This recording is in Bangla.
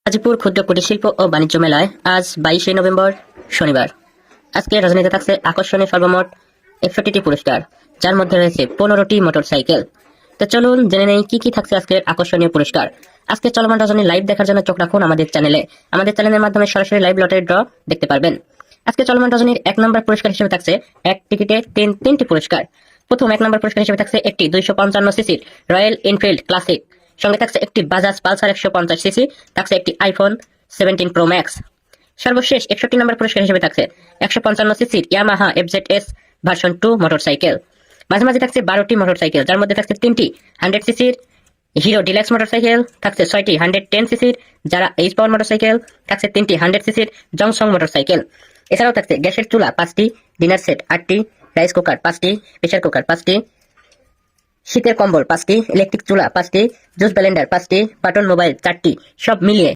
গাজীপুর ক্ষুদ্র কুটির শিল্প ও বাণিজ্য মেলায় আজ 22শে নভেম্বর শনিবার। আজকে রাজধানীতে থাকছে আকর্ষণীয় সর্বমোট 61টি পুরস্কার, যার মধ্যে রয়েছে 15টি মোটরসাইকেল। তো চলুন জেনে নেই কি কি থাকছে আজকের আকর্ষণীয় পুরস্কার। আজকে চলমান রজনী লাইভ দেখার জন্য চোখ রাখুন আমাদের চ্যানেলে। আমাদের চ্যানেলের মাধ্যমে সরাসরি লাইভ লটারি ড্র দেখতে পারবেন। আজকে চলমান রজনীর 1 নম্বর পুরস্কার হিসেবে থাকছে এক টিকিটে তিনটি পুরস্কার। প্রথম 1 নম্বর পুরস্কার হিসেবে থাকছে একটি 255 সিসির রয়্যাল এনফিল্ড ক্লাসিক, সঙ্গে থাকছে একটি বাজাজ পালসার 150 সিসি, থাকছে একটি আইফোন 17 প্রো ম্যাক্স। সর্বশেষ 61 নম্বর পুরস্কার হিসেবে থাকছে 155 সিসির ইয়ামাহা এফজেড-এস ভার্সন 2 মোটরসাইকেল। মাঝামাঝি থাকছে 12টি মোটরসাইকেল, যার মধ্যে থাকছে 3টি 100 সিসির হিরো ডিলাক্স মোটরসাইকেল, থাকছে 6টি 110 সিসির যারা এইচ পাওয়ার মোটরসাইকেল, থাকছে 3টি 100 সিসির জংসং মোটরসাইকেল। এছাড়াও থাকছে গ্যাসের চুলা 5টি, ডিনার সেট 8টি, রাইস কুকার 5টি, প্রেসার কুকার 5টি, শীতের কম্বল 5টি, ইলেকট্রিক চুলা 5টি, জুস ব্লেন্ডার 5টি, বাটন মোবাইল 4টি, সব মিলিয়ে